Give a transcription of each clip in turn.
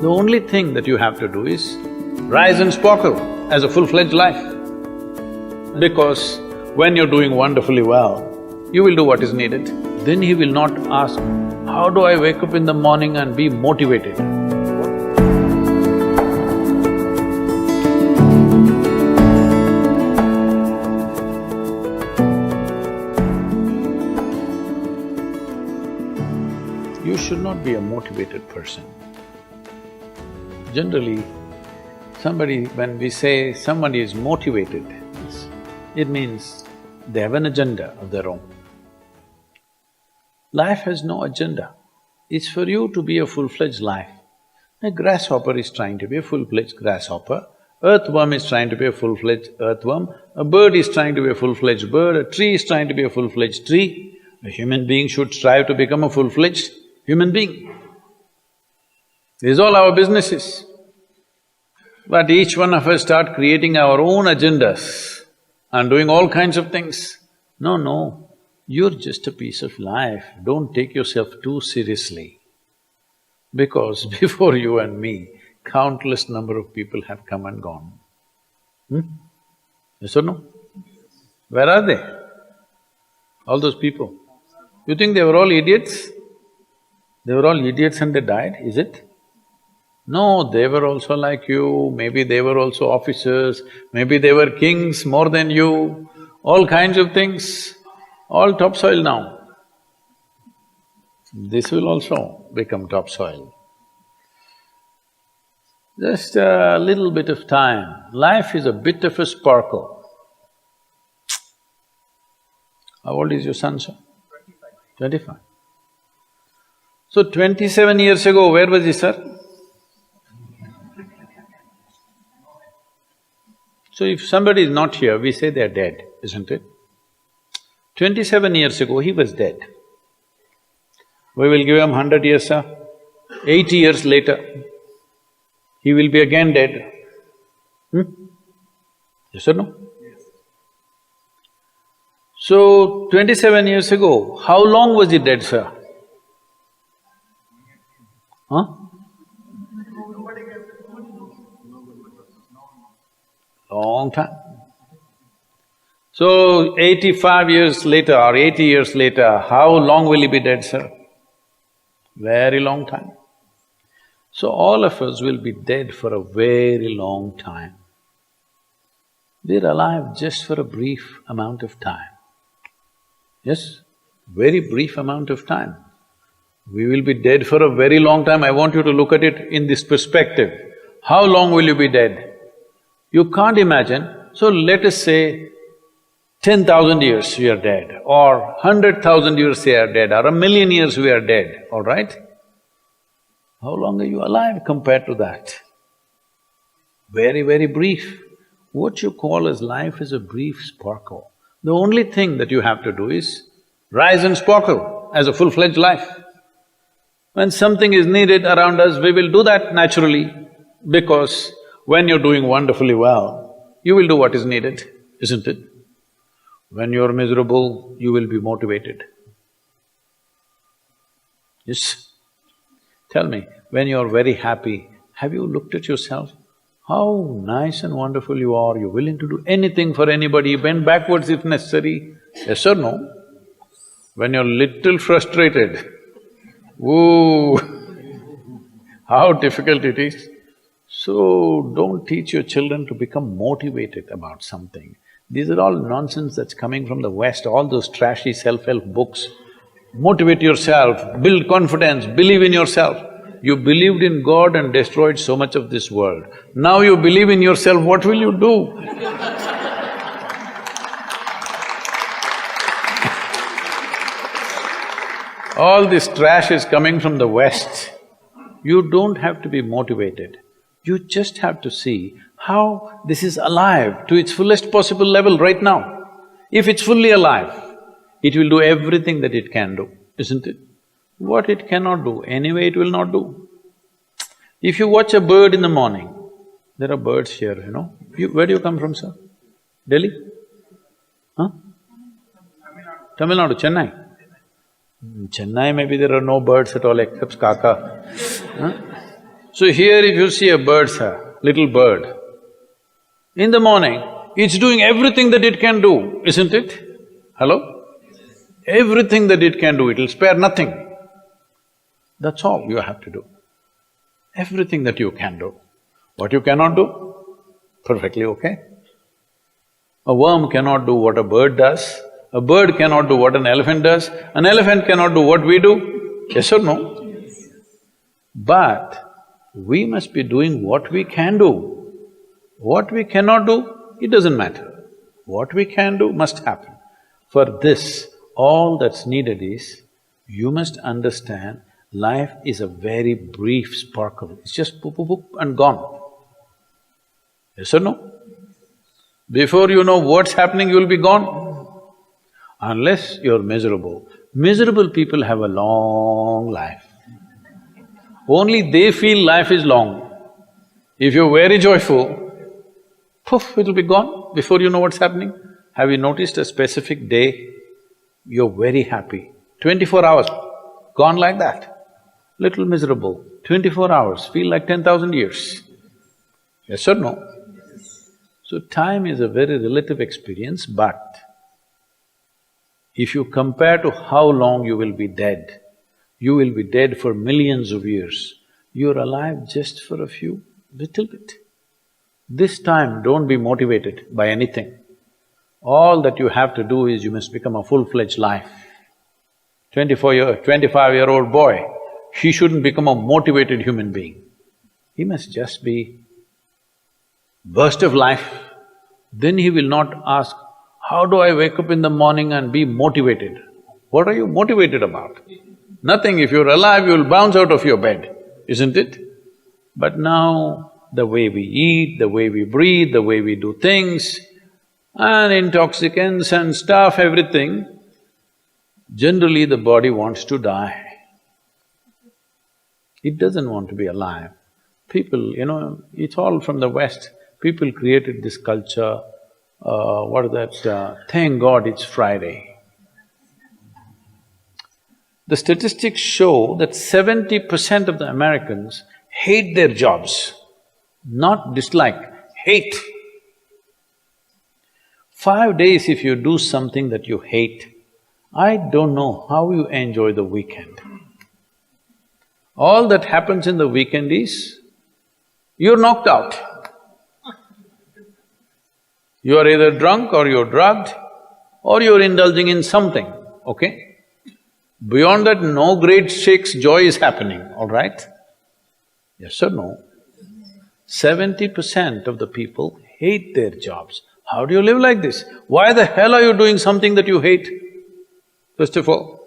The only thing that you have to do is rise and sparkle as a full-fledged life. Because when you're doing wonderfully well, you will do what is needed. Then he will not ask, how do I wake up in the morning and be motivated? You should not be a motivated person. Generally, when we say somebody is motivated, it means they have an agenda of their own. Life has no agenda. It's for you to be a full-fledged life. A grasshopper is trying to be a full-fledged grasshopper, earthworm is trying to be a full-fledged earthworm, a bird is trying to be a full-fledged bird, a tree is trying to be a full-fledged tree. A human being should strive to become a full-fledged human being. This is all our businesses. But each one of us start creating our own agendas and doing all kinds of things. No, you're just a piece of life, don't take yourself too seriously. Because before you and me, countless number of people have come and gone. Yes or no? Where are they? All those people. You think they were all idiots? They were all idiots and they died, is it? No, they were also like you, maybe they were also officers, maybe they were kings more than you, all kinds of things, all topsoil now. This will also become topsoil. Just a little bit of time. Life is a bit of a sparkle. How old is your son, sir? 25. So 27 years ago, where was he, sir? So if somebody is not here, we say they're dead, isn't it? 27 years ago, he was dead. We will give him 100 years, sir. 80 years later, he will be again dead. Yes or no? Yes. So, 27 years ago, how long was he dead, sir? Huh? Long time. So, 85 years later or 80 years later, how long will he be dead, sir? Very long time. So, all of us will be dead for a very long time. We're alive just for a brief amount of time. Yes, very brief amount of time. We will be dead for a very long time. I want you to look at it in this perspective. How long will you be dead? You can't imagine, so let us say 10,000 years we are dead, or 100,000 years we are dead, or 1,000,000 years we are dead, all right? How long are you alive compared to that? Very, very brief. What you call as life is a brief sparkle. The only thing that you have to do is rise and sparkle as a full-fledged life. When something is needed around us, we will do that naturally, because when you're doing wonderfully well, you will do what is needed, isn't it? When you're miserable, you will be motivated. Yes? Tell me, when you're very happy, have you looked at yourself? How nice and wonderful you are, you're willing to do anything for anybody, bend backwards if necessary. Yes or no? When you're little frustrated, ooh, how difficult it is. So, don't teach your children to become motivated about something. These are all nonsense that's coming from the West, all those trashy self-help books. Motivate yourself, build confidence, believe in yourself. You believed in God and destroyed so much of this world. Now you believe in yourself, what will you do? All this trash is coming from the West. You don't have to be motivated. You just have to see how this is alive to its fullest possible level right now. If it's fully alive, it will do everything that it can do, isn't it? What it cannot do, anyway it will not do. If you watch a bird in the morning, there are birds here, you know. Where do you come from, sir? Delhi? Huh? Tamil Nadu, Chennai? In Chennai maybe there are no birds at all except kaka. Huh? So here if you see a bird, sir, little bird, in the morning, it's doing everything that it can do, isn't it? Hello? Everything that it can do, it'll spare nothing. That's all you have to do. Everything that you can do. What you cannot do, perfectly okay. A worm cannot do what a bird does, a bird cannot do what an elephant does, an elephant cannot do what we do, yes or no? Yes. But we must be doing what we can do. What we cannot do, it doesn't matter. What we can do must happen. For this, all that's needed is, you must understand life is a very brief sparkle, it's just poop, poop, poop and gone. Yes or no? Before you know what's happening, you'll be gone. Unless you're miserable. Miserable people have a long life. Only they feel life is long. If you're very joyful, poof, it'll be gone before you know what's happening. Have you noticed a specific day, you're very happy, 24 hours, gone like that. Little miserable, 24 hours, feel like 10,000 years. Yes or no? So time is a very relative experience, but if you compare to how long you will be dead, you will be dead for millions of years. You're alive just for a few, little bit. This time, don't be motivated by anything. All that you have to do is you must become a full-fledged life. 25-year-old boy, he shouldn't become a motivated human being. He must just be burst of life. Then he will not ask, how do I wake up in the morning and be motivated? What are you motivated about? Nothing. If you're alive, you'll bounce out of your bed, isn't it? But now, the way we eat, the way we breathe, the way we do things, and intoxicants and stuff, everything, generally the body wants to die. It doesn't want to be alive. People, it's all from the West. People created this culture, what is that, thank God it's Friday. The statistics show that 70% of the Americans hate their jobs, not dislike, hate. 5 days if you do something that you hate, I don't know how you enjoy the weekend. All that happens in the weekend is, you're knocked out. You're either drunk or you're drugged or you're indulging in something, okay? Beyond that, no great shakes joy is happening, all right? Yes or no? 70% of the people hate their jobs. How do you live like this? Why the hell are you doing something that you hate? First of all,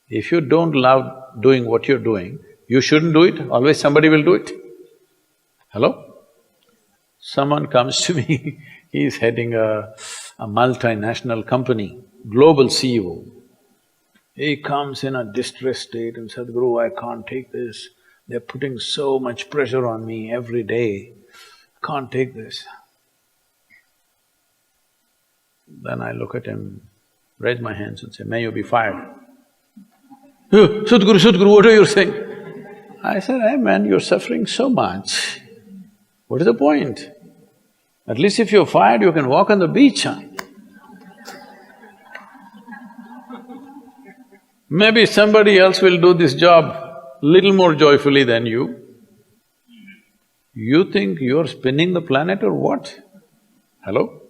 if you don't love doing what you're doing, you shouldn't do it, always somebody will do it. Hello? Someone comes to me, he's heading a multinational company, global CEO. He comes in a distressed state and said, Sadhguru, I can't take this. They're putting so much pressure on me every day, can't take this. Then I look at him, raise my hands and say, may you be fired. Sadhguru, what are you saying? I said, hey man, you're suffering so much. What is the point? At least if you're fired, you can walk on the beach, huh? Maybe somebody else will do this job little more joyfully than you. You think you're spinning the planet or what? Hello?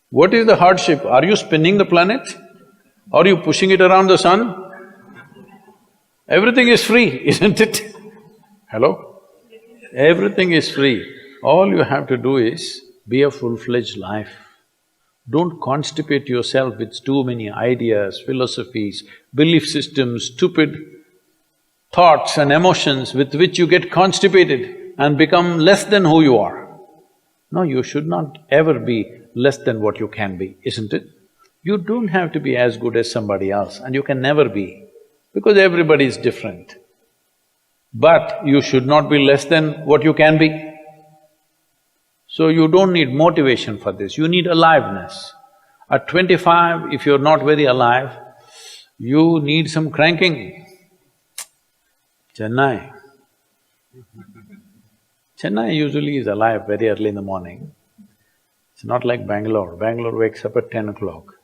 What is the hardship? Are you spinning the planet? Are you pushing it around the sun? Everything is free, isn't it? Hello? Everything is free. All you have to do is be a full-fledged life. Don't constipate yourself with too many ideas, philosophies, belief systems, stupid thoughts and emotions with which you get constipated and become less than who you are. No, you should not ever be less than what you can be, isn't it? You don't have to be as good as somebody else and you can never be, because everybody is different. But you should not be less than what you can be. So you don't need motivation for this, you need aliveness. At 25, if you're not very alive, you need some cranking. Chennai. Chennai usually is alive very early in the morning. It's not like Bangalore. Bangalore wakes up at 10 o'clock.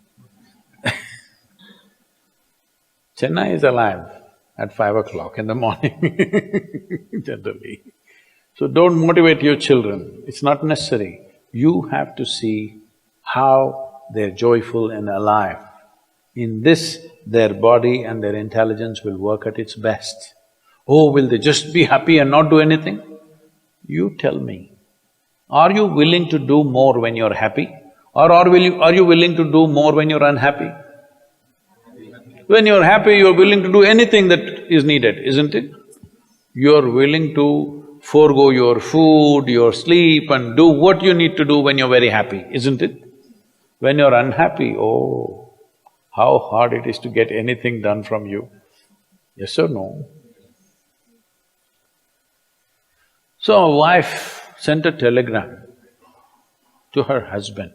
Chennai is alive at 5 o'clock in the morning generally. So don't motivate your children, it's not necessary. You have to see how they're joyful and alive. In this, their body and their intelligence will work at its best. Oh, will they just be happy and not do anything? You tell me, are you willing to do more when you're happy? Or are you willing to do more when you're unhappy? When you're happy, you're willing to do anything that is needed, isn't it? You're willing to forego your food, your sleep and do what you need to do when you're very happy, isn't it? When you're unhappy, oh, how hard it is to get anything done from you. Yes or no? So a wife sent a telegram to her husband,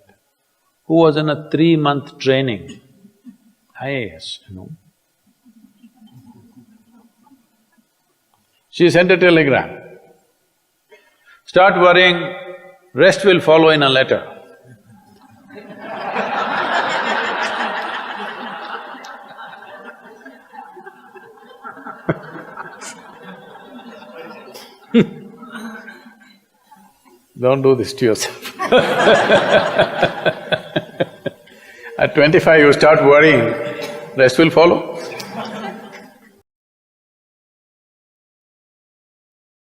who was in a 3-month training, IAS, you know. She sent a telegram, start worrying, rest will follow in a letter. Don't do this to yourself. At 25 you start worrying, rest will follow.